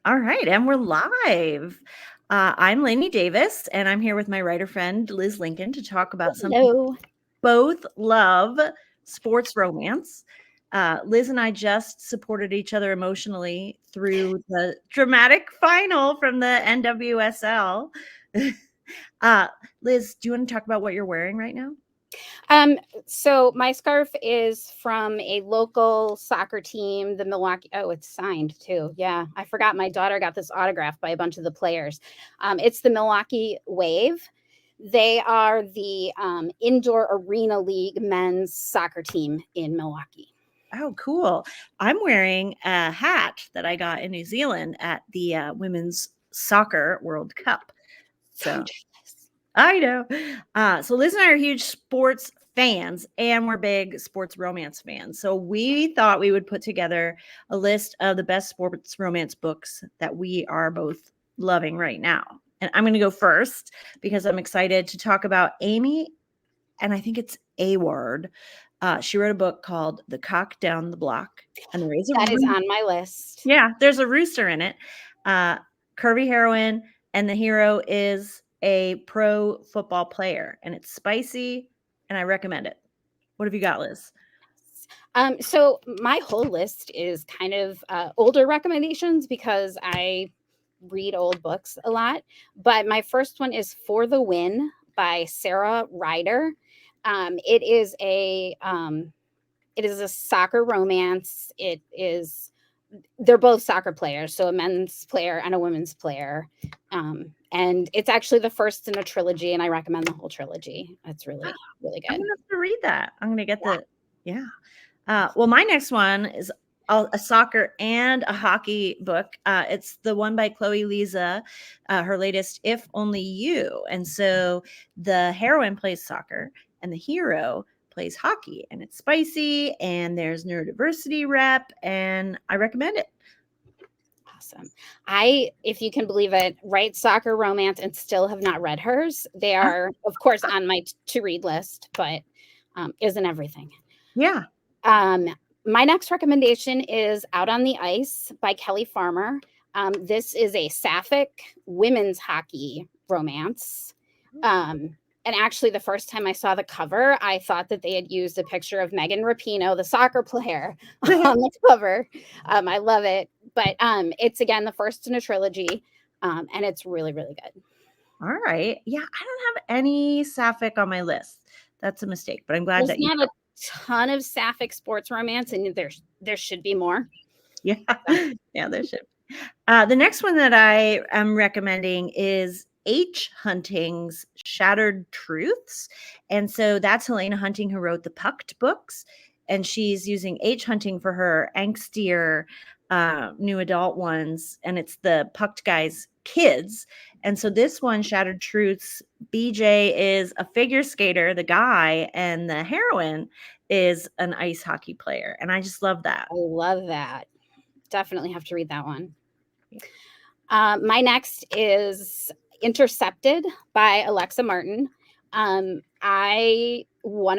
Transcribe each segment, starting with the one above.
All right, and we're live. I'm Lainey Davis, and I'm here with my writer friend Liz Lincoln to talk about something Hello. both love, sports romance. Liz and I just supported each other emotionally through the dramatic final from the NWSL. Liz, do you want to talk about what you're wearing right now? So my scarf is from a local soccer team, the Milwaukee. Oh, it's signed too. Yeah, I forgot. My daughter got this autographed by a bunch of the players. It's the Milwaukee Wave. They are the indoor arena league men's soccer team in Milwaukee. Oh, cool. I'm wearing a hat that I got in New Zealand at the Women's Soccer World Cup. So I know. So Liz and I are huge sports fans and we're big sports romance fans. So we thought we would put together a list of the best sports romance books that we are both loving right now. And I'm going to go first because I'm excited to talk about Amy, and I think it's A word. She wrote a book called The Cock Down the Block. And there is a That is on my list. yeah, there's a rooster in it. Curvy heroine, and the hero is a pro football player, and it's spicy, and I recommend it. What have you got, Liz? So my whole list is kind of older recommendations because I read old books a lot. But my first one is For the Win by Sara Rider. It is a soccer romance. They're both soccer players, so a men's player and a women's player. And it's actually the first in a trilogy, and I recommend the whole trilogy. It's really, really good. I'm gonna have to read that. I'm gonna get yeah. Well, my next one is a soccer and a hockey book. It's the one by Chloe Liese, her latest If Only You. And so the heroine plays soccer and the hero plays hockey, and it's spicy and there's neurodiversity rep, and I recommend it. Awesome. If you can believe it, write soccer romance and still have not read hers. They are, of course, on my to-read list, but isn't everything. Yeah. My next recommendation is Out on the Ice by Kelly Farmer. This is a sapphic women's hockey romance. And actually, the first time I saw the cover, I thought that they had used a picture of Megan Rapinoe, the soccer player, on the cover. I love it. But it's, again, the first in a trilogy, and it's really, really good. All right. Yeah, I don't have any sapphic on my list. That's a mistake, but I'm glad There's that you not a ton of sapphic sports romance, and there should be more. Yeah, yeah, there should. The next one that I am recommending is H. Hunting's Shattered Truths. And so that's Helena Hunting, who wrote the Pucked books. And she's using H. Hunting for her angstier new adult ones. And it's the Pucked guys' kids. And so this one, Shattered Truths, BJ is a figure skater, the guy, and the heroine is an ice hockey player. And I just love that. I love that. Definitely have to read that one. My next is Intercepted by Alexa Martin. One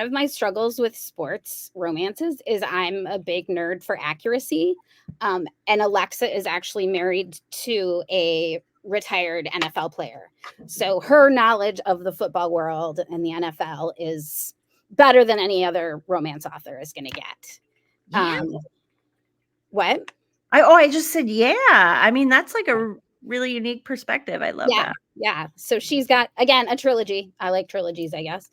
of my struggles with sports romances is I'm a big nerd for accuracy. And Alexa is actually married to a retired NFL player. So her knowledge of the football world and the NFL is better than any other romance author is going to get. Yeah. What? I just said, yeah. I mean, that's like a really unique perspective. I love that. Yeah. So she's got, again, a trilogy. I like trilogies, I guess.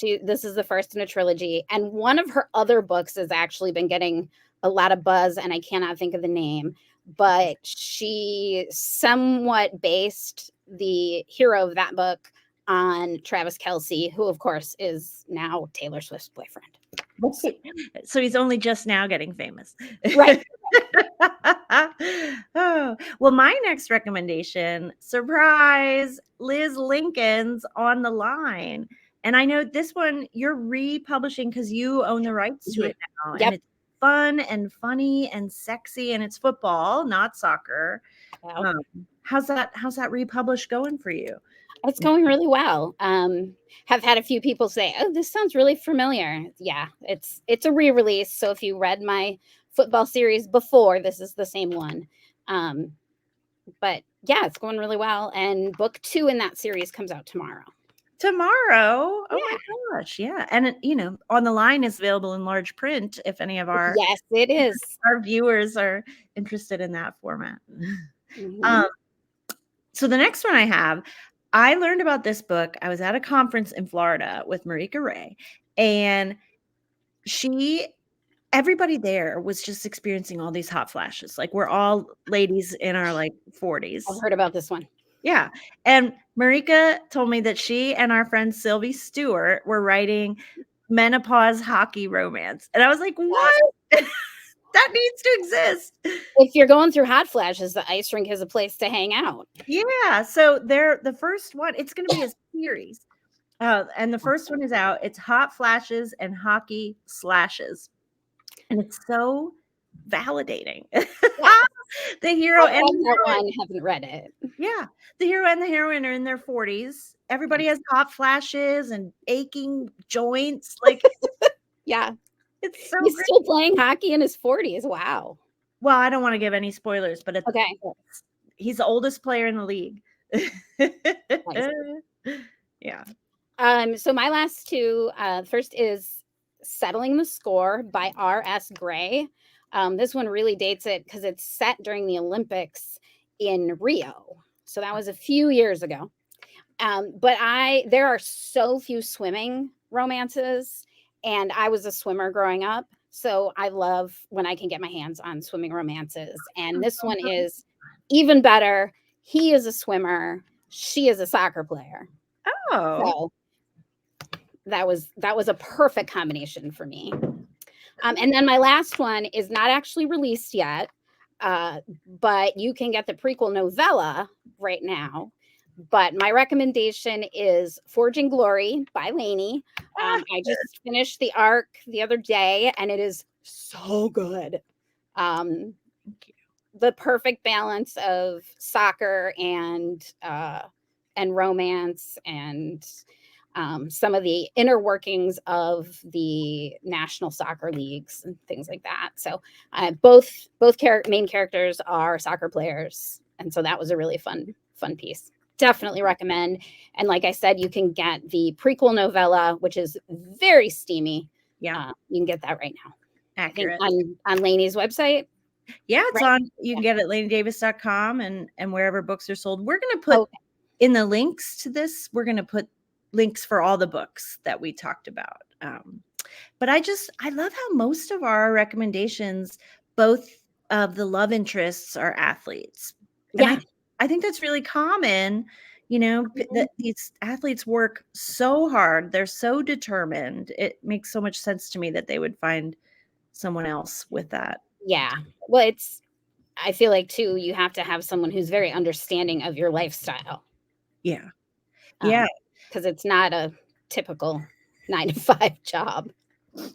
This is the first in a trilogy. And one of her other books has actually been getting a lot of buzz, and I cannot think of the name, but she somewhat based the hero of that book on Travis Kelce, who, of course, is now Taylor Swift's boyfriend. So he's only just now getting famous. Right. Oh, well, my next recommendation, surprise, Liz Lincoln's on the line. And I know this one you're republishing because you own the rights to it now. Yep. And it's fun and funny and sexy, and it's football, not soccer. Wow. How's that republish going for you? It's going really well. Have had a few people say, "Oh, this sounds really familiar." Yeah, it's a re-release. So if you read my football series before. This is the same one. But yeah, it's going really well. And book 2 in that series comes out tomorrow. Tomorrow? Oh Yeah. my gosh, yeah. And On the Line is available in large print if any of our Yes, it is. our viewers are interested in that format. Mhm. So the next one I learned about this book. I was at a conference in Florida with Marika Ray, and everybody there was just experiencing all these hot flashes. Like, we're all ladies in our like 40s. I've heard about this one. Yeah. And Marika told me that she and our friend Sylvie Stewart were writing menopause hockey romance. And I was like, what? That needs to exist. If you're going through hot flashes, the ice rink is a place to hang out. Yeah. So the first one, it's going to be a series. And the first one is out. It's Hot Flashes and Hockey Slashes. And it's so validating. The hero I've read that one, haven't read it. Yeah. The hero and the heroine are in their 40s. Everybody has hot flashes and aching joints. Like, Yeah. it's so He's great. still playing hockey in his 40s. Wow. Well, I don't want to give any spoilers, but Okay. he's the oldest player in the league. Nice. Yeah. So my last 2, first is Settling the Score by R.S. Gray. This one really dates it because it's set during the Olympics in Rio. So that was a few years ago. But there are so few swimming romances, and I was a swimmer growing up. So I love when I can get my hands on swimming romances. And this one is even better. He is a swimmer. She is a soccer player. Oh. So that was a perfect combination for me. And then my last one is not actually released yet, but you can get the prequel novella right now. But my recommendation is Forging Glory by Lainey. I just finished the arc the other day, and it is so good. The perfect balance of soccer and romance and some of the inner workings of the national soccer leagues and things like that. So both main characters are soccer players, and so that was a really fun piece. Definitely recommend. And like I said, you can get the prequel novella, which is very steamy. Yeah. You can get that right now. Accurate. I think on Lainey's website. Yeah, it's right? on. You can get it at LaineyDavis.com and wherever books are sold. We're going to put in the links to this, we're going to put links for all the books that we talked about. But I love how most of our recommendations, both of the love interests, are athletes. Yeah. And I think that's really common. That these athletes work so hard. They're so determined. It makes so much sense to me that they would find someone else with that. Yeah. Well, I feel like too, you have to have someone who's very understanding of your lifestyle. Yeah. Yeah. Because it's not a typical 9-to-5 job.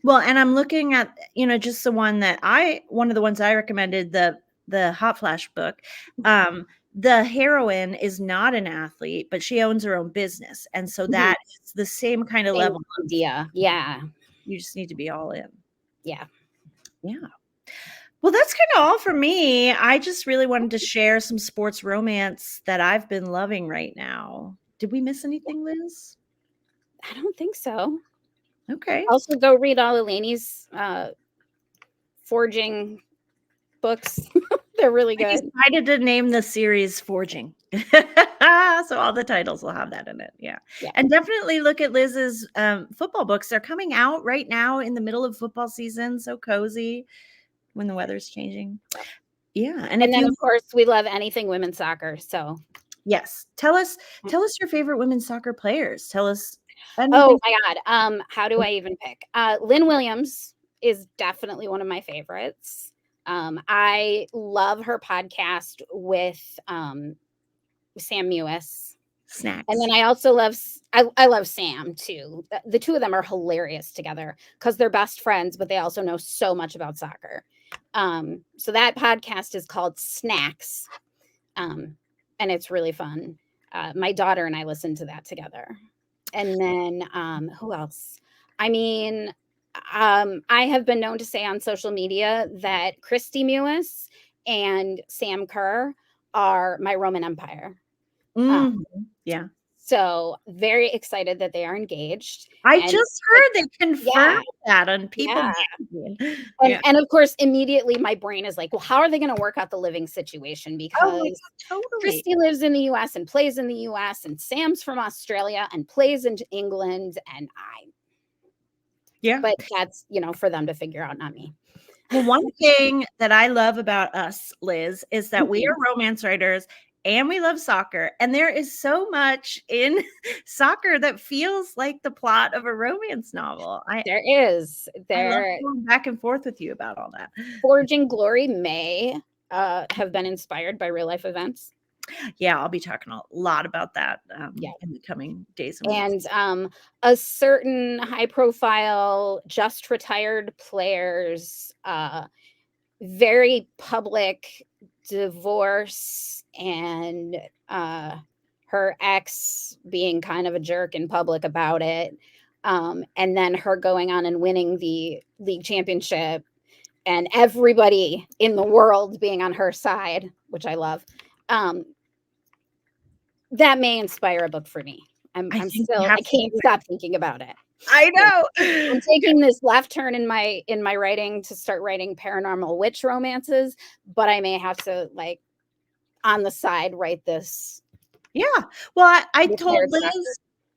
Well, and I'm looking at, just one of the ones I recommended, the Hot Flash book. The heroine is not an athlete, but she owns her own business. And so that's the same kind of level idea. Yeah. You just need to be all in. Yeah. Yeah. Well, that's kind of all for me. I just really wanted to share some sports romance that I've been loving right now. Did we miss anything, Liz? I don't think so. Okay. Also, go read all of Lainey's forging books. They're really good. I decided to name the series Forging. So all the titles will have that in it. Yeah. And definitely look at Liz's football books. They're coming out right now in the middle of football season. So cozy when the weather's changing. Yeah. And then, of course, we love anything women's soccer. So yes. Tell us your favorite women's soccer players. Tell us. Oh my God. How do I even pick? Lynn Williams is definitely one of my favorites. I love her podcast with Sam Mewis. Snacks. And then I also love Sam too. The two of them are hilarious together because they're best friends, but they also know so much about soccer. So that podcast is called Snacks. And it's really fun. My daughter and I listen to that together. And then who else? I mean, I have been known to say on social media that Christy Mewis and Sam Kerr are my Roman Empire. Yeah. So very excited that they are engaged. I And just like, heard they confirmed that on People yeah. Magazine. And, Yeah. and of course, immediately my brain is like, well, how are they going to work out the living situation? Oh my Because God, totally. Christy lives in the US and plays in the US, and Sam's from Australia and plays in England. And Yeah. but that's, for them to figure out, not me. Well, one thing that I love about us, Liz, is that we are romance writers and we love soccer. And there is so much in soccer that feels like the plot of a romance novel. There is. I love There, going back and forth with you about all that. Forging Glory may have been inspired by real life events. Yeah, I'll be talking a lot about that in the coming days and weeks. And a certain high profile, just retired players, very public divorce, and her ex being kind of a jerk in public about it. And then her going on and winning the league championship, and everybody in the world being on her side, which I love. That may inspire a book for me. I can't stop thinking about it. I know. I'm taking this left turn in my writing to start writing paranormal witch romances, but I may have to, like, on the side, write this. Yeah. Well, I told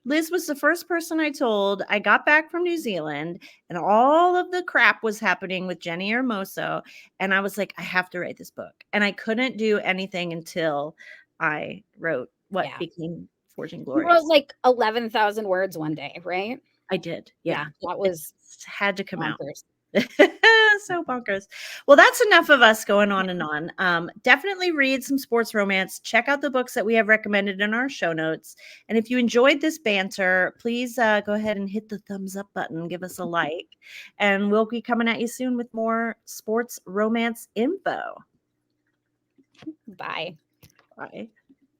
Liz was the first person I told. I got back from New Zealand and all of the crap was happening with Jenny Hermoso. And I was like, I have to write this book. And I couldn't do anything until I wrote what became Forging Glory. You wrote like 11,000 words one day, right? I did. Yeah. That was had to come bonkers. So bonkers. Well, that's enough of us going on and on. Definitely read some sports romance. Check out the books that we have recommended in our show notes. And if you enjoyed this banter, please go ahead and hit the thumbs up button. Give us a like. And we'll be coming at you soon with more sports romance info. Bye. Bye.